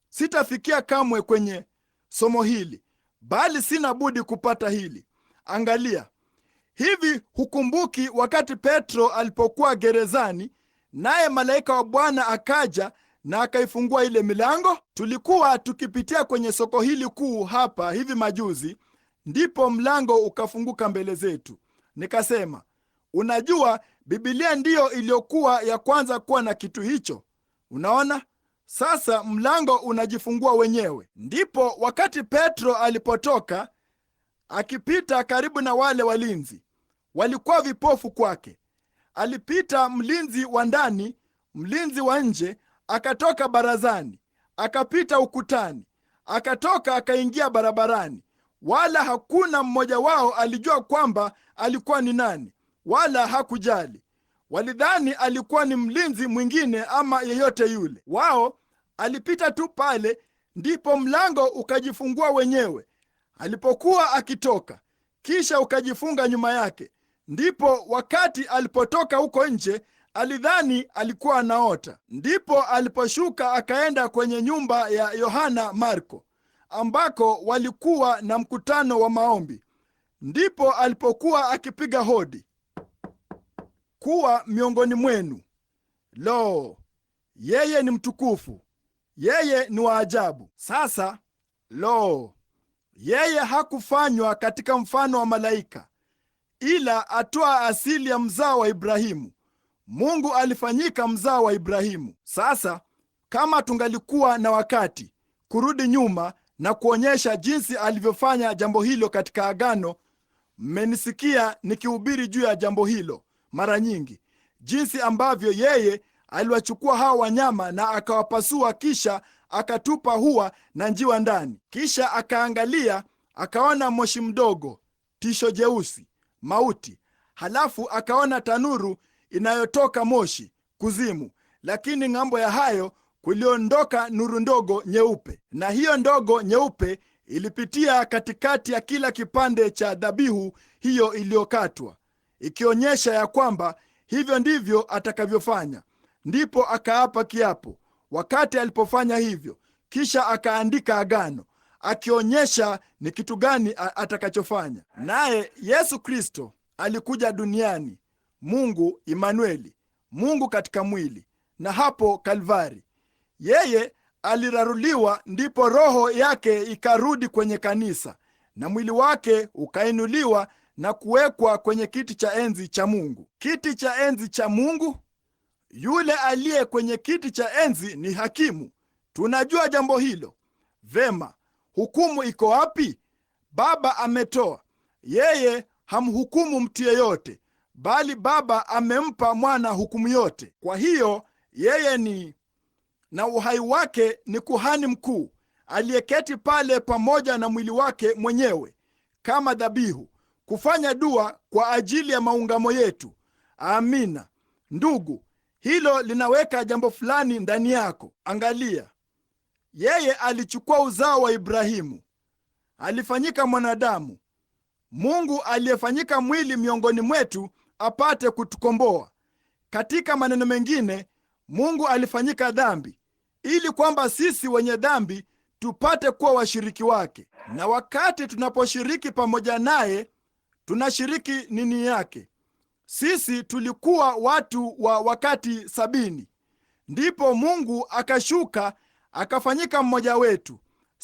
sitafikia kamwe kwenye somo hili, bali sina budi kupata hili. Angalia, hivi hukumbuki wakati Petro alipokuwa gerezani, naye malaika wa Bwana akaja na akaifungua ile milango? Tulikuwa tukipitia kwenye soko hili kuu hapa hivi majuzi, ndipo mlango ukafunguka mbele zetu. Nikasema, unajua, Biblia ndiyo iliyokuwa ya kwanza kuwa na kitu hicho. Unaona? Sasa mlango unajifungua wenyewe. Ndipo wakati Petro alipotoka akipita karibu na wale walinzi, walikuwa vipofu kwake. Alipita mlinzi wa ndani, mlinzi wa nje, akatoka barazani, akapita ukutani, akatoka akaingia barabarani. Wala hakuna mmoja wao alijua kwamba alikuwa ni nani, wala hakujali. Walidhani alikuwa ni mlinzi mwingine ama yeyote yule. Wao alipita tu pale, ndipo mlango ukajifungua wenyewe alipokuwa akitoka, kisha ukajifunga nyuma yake. Ndipo wakati alipotoka huko nje, alidhani alikuwa anaota. Ndipo aliposhuka akaenda kwenye nyumba ya Yohana Marko, ambako walikuwa na mkutano wa maombi. Ndipo alipokuwa akipiga hodi, kuwa miongoni mwenu. Lo, yeye ni mtukufu, yeye ni wa ajabu. Sasa lo, yeye hakufanywa katika mfano wa malaika, ila atoa asili ya mzao wa Ibrahimu. Mungu alifanyika mzao wa Ibrahimu. Sasa kama tungalikuwa na wakati kurudi nyuma na kuonyesha jinsi alivyofanya jambo hilo katika Agano. Mmenisikia nikihubiri juu ya jambo hilo mara nyingi, jinsi ambavyo yeye aliwachukua hawa wanyama na akawapasua, kisha akatupa hua na njiwa ndani. Kisha akaangalia, akaona moshi mdogo, tisho jeusi, mauti. Halafu akaona tanuru inayotoka moshi, kuzimu. Lakini ng'ambo ya hayo kuliondoka nuru ndogo nyeupe, na hiyo ndogo nyeupe ilipitia katikati ya kila kipande cha dhabihu hiyo iliyokatwa, ikionyesha ya kwamba hivyo ndivyo atakavyofanya. Ndipo akaapa kiapo wakati alipofanya hivyo, kisha akaandika agano, akionyesha ni kitu gani atakachofanya. Naye Yesu Kristo alikuja duniani, Mungu Imanueli, Mungu katika mwili. Na hapo Kalvari yeye aliraruliwa, ndipo roho yake ikarudi kwenye kanisa, na mwili wake ukainuliwa na kuwekwa kwenye kiti cha enzi cha Mungu. Kiti cha enzi cha Mungu. Yule aliye kwenye kiti cha enzi ni hakimu. Tunajua jambo hilo vema. Hukumu iko wapi? Baba ametoa. Yeye hamhukumu mtu yeyote, bali Baba amempa mwana hukumu yote. Kwa hiyo yeye ni na uhai wake ni kuhani mkuu aliyeketi pale pamoja na mwili wake mwenyewe kama dhabihu, kufanya dua kwa ajili ya maungamo yetu. Amina. Ndugu, hilo linaweka jambo fulani ndani yako. Angalia, yeye alichukua uzao wa Ibrahimu, alifanyika mwanadamu. Mungu aliyefanyika mwili miongoni mwetu apate kutukomboa. Katika maneno mengine, Mungu alifanyika dhambi ili kwamba sisi wenye dhambi tupate kuwa washiriki wake. Na wakati tunaposhiriki pamoja naye, tunashiriki nini yake. Sisi tulikuwa watu wa wakati 70, ndipo Mungu akashuka akafanyika mmoja wetu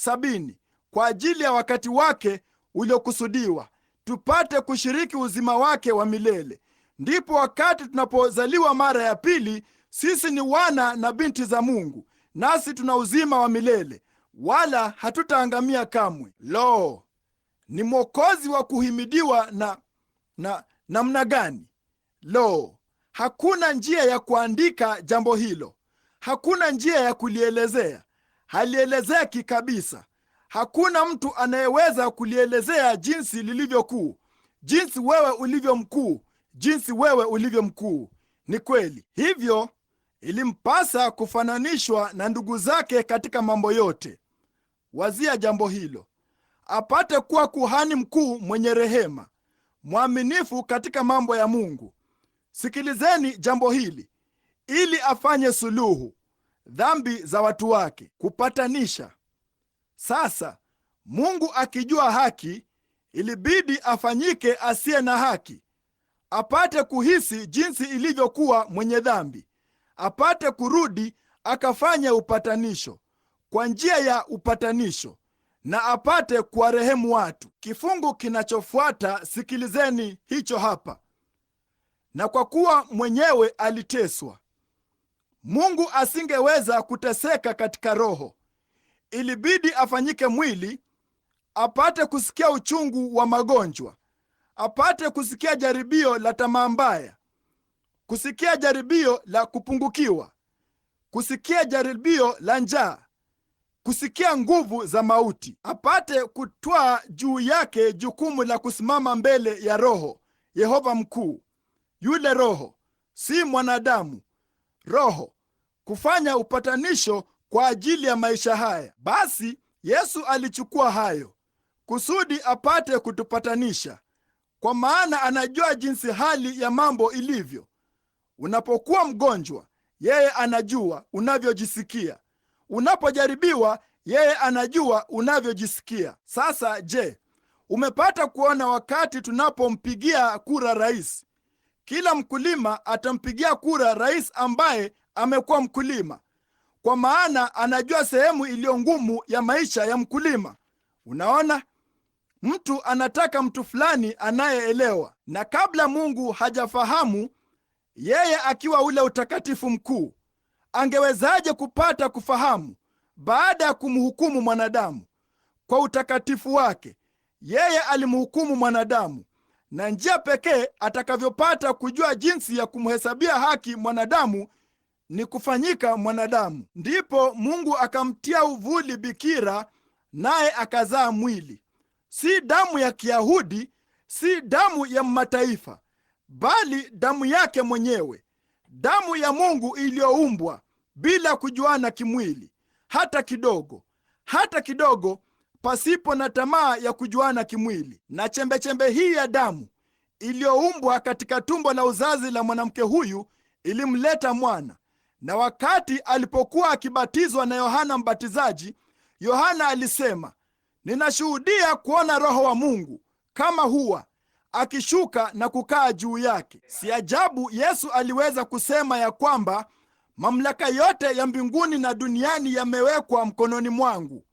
70 kwa ajili ya wakati wake uliokusudiwa, tupate kushiriki uzima wake wa milele. Ndipo wakati tunapozaliwa mara ya pili, sisi ni wana na binti za Mungu, nasi tuna uzima wa milele, wala hatutaangamia kamwe. Lo, ni Mwokozi wa kuhimidiwa na namna gani! Lo, hakuna njia ya kuandika jambo hilo, hakuna njia ya kulielezea. Halielezeki kabisa. Hakuna mtu anayeweza kulielezea jinsi lilivyokuu, jinsi wewe ulivyo mkuu, jinsi wewe ulivyo mkuu. Ni kweli hivyo, ilimpasa kufananishwa na ndugu zake katika mambo yote. Wazia jambo hilo, apate kuwa kuhani mkuu mwenye rehema, mwaminifu katika mambo ya Mungu. Sikilizeni jambo hili, ili afanye suluhu dhambi za watu wake, kupatanisha. Sasa Mungu akijua haki, ilibidi afanyike asiye na haki, apate kuhisi jinsi ilivyokuwa mwenye dhambi, apate kurudi akafanye upatanisho kwa njia ya upatanisho, na apate kuwarehemu watu. Kifungu kinachofuata, sikilizeni hicho hapa: Na kwa kuwa mwenyewe aliteswa, Mungu asingeweza kuteseka katika roho. Ilibidi afanyike mwili, apate kusikia uchungu wa magonjwa, apate kusikia jaribio la tamaa mbaya, kusikia jaribio la kupungukiwa, kusikia jaribio la njaa, kusikia nguvu za mauti, apate kutwaa juu yake jukumu la kusimama mbele ya Roho, Yehova mkuu, yule Roho, si mwanadamu, Roho, kufanya upatanisho kwa ajili ya maisha haya. Basi Yesu alichukua hayo kusudi apate kutupatanisha, kwa maana anajua jinsi hali ya mambo ilivyo. Unapokuwa mgonjwa, yeye anajua unavyojisikia. Unapojaribiwa, yeye anajua unavyojisikia. Sasa je, umepata kuona wakati tunapompigia kura rais? Kila mkulima atampigia kura rais ambaye amekuwa mkulima, kwa maana anajua sehemu iliyo ngumu ya maisha ya mkulima. Unaona, mtu anataka mtu fulani anayeelewa. Na kabla Mungu hajafahamu, yeye akiwa ule utakatifu mkuu, angewezaje kupata kufahamu baada ya kumhukumu mwanadamu? Kwa utakatifu wake, yeye alimhukumu mwanadamu, na njia pekee atakavyopata kujua jinsi ya kumhesabia haki mwanadamu ni kufanyika mwanadamu. Ndipo Mungu akamtia uvuli bikira, naye akazaa mwili. Si damu ya Kiyahudi, si damu ya mataifa, bali damu yake mwenyewe, damu ya Mungu iliyoumbwa bila kujuana kimwili hata kidogo, pasipo na tamaa ya kujuana kimwili. Na chembechembe hii ya damu iliyoumbwa katika tumbo la uzazi la mwanamke huyu ilimleta mwana. Na wakati alipokuwa akibatizwa na Yohana Mbatizaji, Yohana alisema, ninashuhudia kuona Roho wa Mungu kama hua akishuka na kukaa juu yake. Si ajabu Yesu aliweza kusema ya kwamba mamlaka yote ya mbinguni na duniani yamewekwa mkononi mwangu.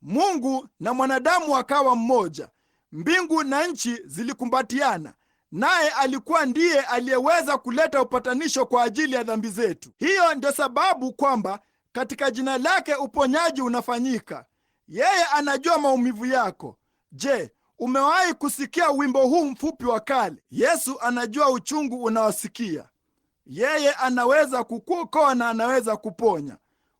Mungu na mwanadamu wakawa mmoja, mbingu na nchi zilikumbatiana, naye alikuwa ndiye aliyeweza kuleta upatanisho kwa ajili ya dhambi zetu. Hiyo ndio sababu kwamba katika jina lake uponyaji unafanyika. Yeye anajua maumivu yako. Je, umewahi kusikia wimbo huu mfupi wa kale? Yesu anajua uchungu unaosikia. Yeye anaweza kukuokoa na anaweza kuponya.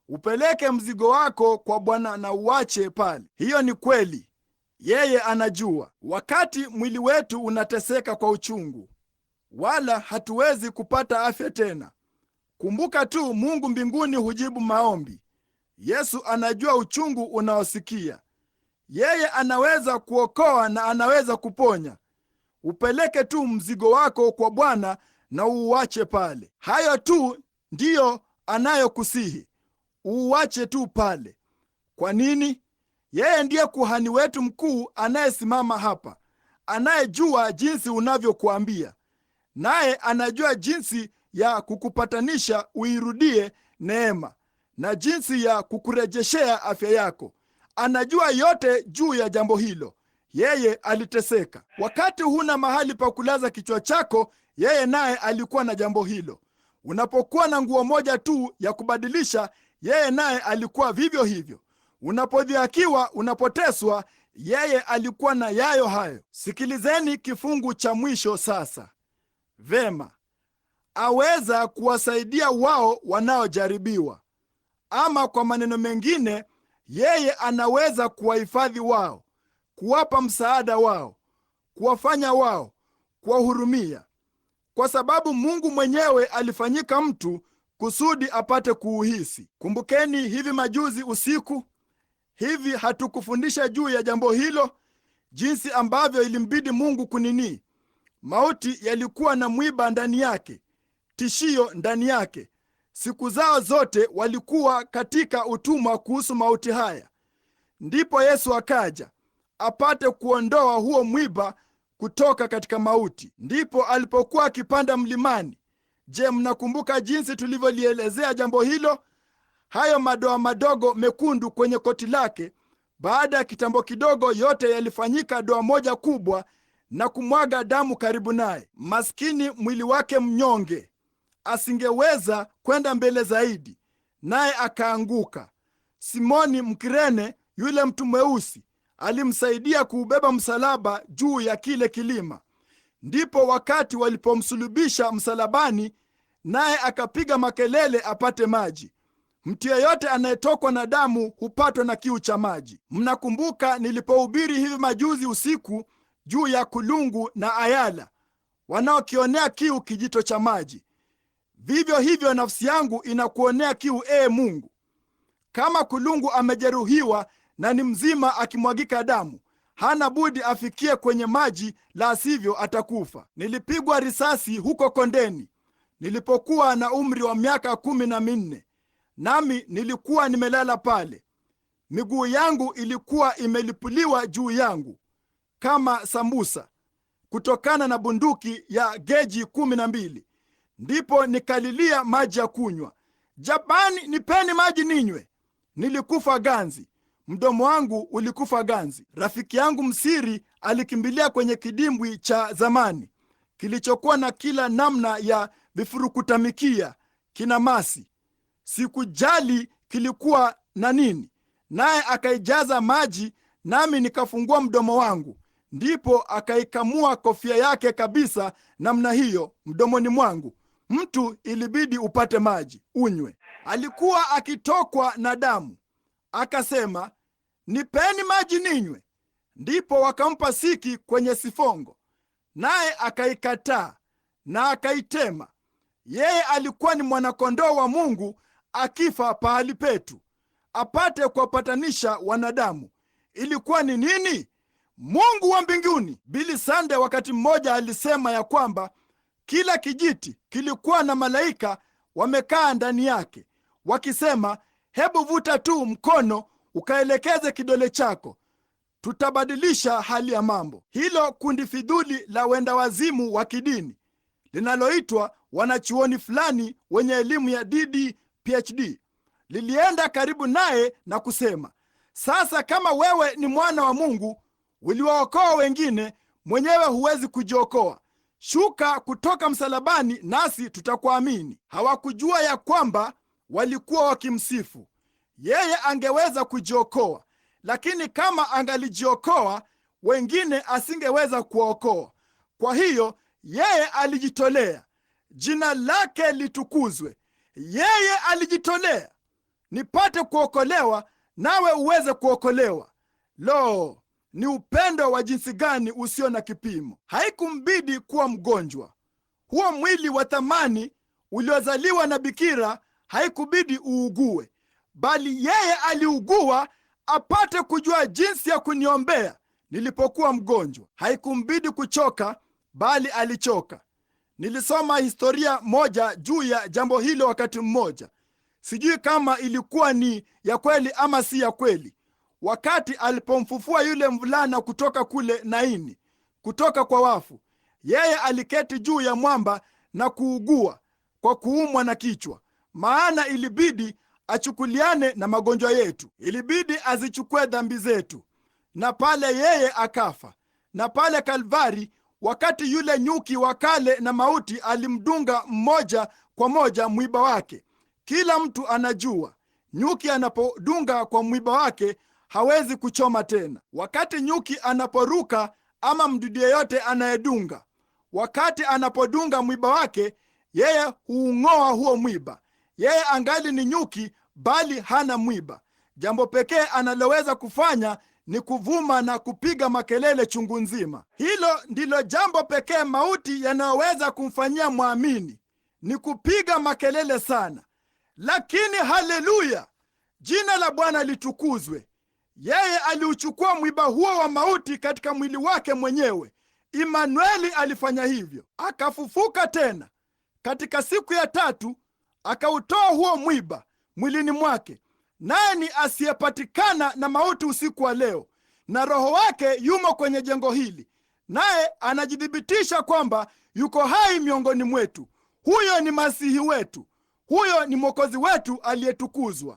Upeleke mzigo wako kwa Bwana na uache pale. Hiyo ni kweli. Yeye anajua. Wakati mwili wetu unateseka kwa uchungu, wala hatuwezi kupata afya tena, kumbuka tu Mungu mbinguni hujibu maombi. Yesu anajua uchungu unaosikia. Yeye anaweza kuokoa na anaweza kuponya. Upeleke tu mzigo wako kwa Bwana na uuache pale. Hayo tu ndiyo anayokusihi, uuache tu pale. Kwa nini? Yeye ndiye kuhani wetu mkuu anayesimama hapa, anayejua jinsi unavyokuambia, naye anajua jinsi ya kukupatanisha uirudie neema, na jinsi ya kukurejeshea afya yako. Anajua yote juu ya jambo hilo. Yeye aliteseka. Wakati huna mahali pa kulaza kichwa chako, yeye naye alikuwa na jambo hilo. Unapokuwa na nguo moja tu ya kubadilisha, yeye naye alikuwa vivyo hivyo. Unapodhihakiwa, unapoteswa, yeye alikuwa na yayo hayo. Sikilizeni kifungu cha mwisho sasa. Vema, aweza kuwasaidia wao wanaojaribiwa. Ama kwa maneno mengine, yeye anaweza kuwahifadhi wao, kuwapa msaada wao, kuwafanya wao, kuwahurumia. Kwa sababu Mungu mwenyewe alifanyika mtu kusudi apate kuuhisi. Kumbukeni hivi majuzi usiku, hivi hatukufundisha juu ya jambo hilo, jinsi ambavyo ilimbidi Mungu kunini? Mauti yalikuwa na mwiba ndani yake, tishio ndani yake. Siku zao zote walikuwa katika utumwa kuhusu mauti haya. Ndipo Yesu akaja apate kuondoa huo mwiba kutoka katika mauti. Ndipo alipokuwa akipanda mlimani. Je, mnakumbuka jinsi tulivyolielezea jambo hilo? Hayo madoa madogo mekundu kwenye koti lake, baada ya kitambo kidogo, yote yalifanyika doa moja kubwa, na kumwaga damu karibu naye. Maskini mwili wake mnyonge asingeweza kwenda mbele zaidi, naye akaanguka. Simoni Mkirene, yule mtu mweusi, alimsaidia kuubeba msalaba juu ya kile kilima. Ndipo wakati walipomsulubisha msalabani, naye akapiga makelele apate maji. Mtu yeyote anayetokwa na damu hupatwa na kiu cha maji. Mnakumbuka nilipohubiri hivi majuzi usiku juu ya kulungu na ayala wanaokionea kiu kijito cha maji. Vivyo hivyo nafsi yangu inakuonea kiu, Mungu. Kama kulungu amejeruhiwa na ni mzima akimwagika damu, hana budi afikie kwenye maji, la sivyo atakufa. Nilipigwa risasi huko kondeni nilipokuwa na umri wa miaka 14, nami nilikuwa nimelala pale. Miguu yangu ilikuwa imelipuliwa juu yangu kama sambusa kutokana na bunduki ya geji 12. Ndipo nikalilia maji ya kunywa. Jamani, nipeni maji ninywe. Nilikufa ganzi, mdomo wangu ulikufa ganzi. Rafiki yangu msiri alikimbilia kwenye kidimbwi cha zamani kilichokuwa na kila namna ya vifurukutamikia kinamasi. Sikujali kilikuwa na nini, naye akaijaza maji, nami nikafungua mdomo wangu. Ndipo akaikamua kofia yake kabisa namna hiyo mdomoni mwangu. Mtu ilibidi upate maji unywe. Alikuwa akitokwa na damu. Akasema, nipeni maji ninywe. Ndipo wakampa siki kwenye sifongo, naye akaikataa na akaitema. Yeye alikuwa ni mwanakondoo wa Mungu akifa pahali petu, apate kuwapatanisha wanadamu. Ilikuwa ni nini? Mungu wa mbinguni. Billy Sunday wakati mmoja alisema ya kwamba kila kijiti kilikuwa na malaika wamekaa ndani yake, wakisema, hebu vuta tu mkono ukaelekeze kidole chako, tutabadilisha hali ya mambo. Hilo kundi fidhuli la wenda wazimu wa kidini linaloitwa wanachuoni fulani wenye elimu ya DD PhD lilienda karibu naye na kusema, sasa kama wewe ni mwana wa Mungu, uliwaokoa wengine, mwenyewe huwezi kujiokoa. Shuka kutoka msalabani nasi tutakuamini. Hawakujua ya kwamba walikuwa wakimsifu yeye. Angeweza kujiokoa, lakini kama angalijiokoa, wengine asingeweza kuwaokoa. Kwa hiyo yeye alijitolea. Jina lake litukuzwe. Yeye alijitolea nipate kuokolewa, nawe uweze kuokolewa. Lo, ni upendo wa jinsi gani usio na kipimo! Haikumbidi kuwa mgonjwa. Huo mwili wa thamani uliozaliwa na bikira haikubidi uugue, bali yeye aliugua apate kujua jinsi ya kuniombea nilipokuwa mgonjwa. Haikumbidi kuchoka, bali alichoka. Nilisoma historia moja juu ya jambo hilo wakati mmoja. Sijui kama ilikuwa ni ya kweli ama si ya kweli. Wakati alipomfufua yule mvulana kutoka kule Naini, kutoka kwa wafu, yeye aliketi juu ya mwamba na kuugua kwa kuumwa na kichwa, maana ilibidi achukuliane na magonjwa yetu. Ilibidi azichukue dhambi zetu, na pale yeye akafa. Na pale Kalvari, wakati yule nyuki wa kale na mauti alimdunga moja kwa moja mwiba wake. Kila mtu anajua nyuki anapodunga kwa mwiba wake hawezi kuchoma tena. Wakati nyuki anaporuka ama mdudu yeyote anayedunga, wakati anapodunga mwiba wake, yeye huung'oa huo mwiba. Yeye angali ni nyuki, bali hana mwiba. Jambo pekee analoweza kufanya ni kuvuma na kupiga makelele chungu nzima. Hilo ndilo jambo pekee mauti yanayoweza kumfanyia mwamini, ni kupiga makelele sana. Lakini haleluya, jina la Bwana litukuzwe. Yeye aliuchukua mwiba huo wa mauti katika mwili wake mwenyewe. Imanueli alifanya hivyo, akafufuka tena katika siku ya tatu, akautoa huo mwiba mwilini mwake. Naye ni asiyepatikana na mauti usiku wa leo, na Roho wake yumo kwenye jengo hili, naye anajidhibitisha kwamba yuko hai miongoni mwetu. Huyo ni Masihi wetu, huyo ni Mwokozi wetu aliyetukuzwa.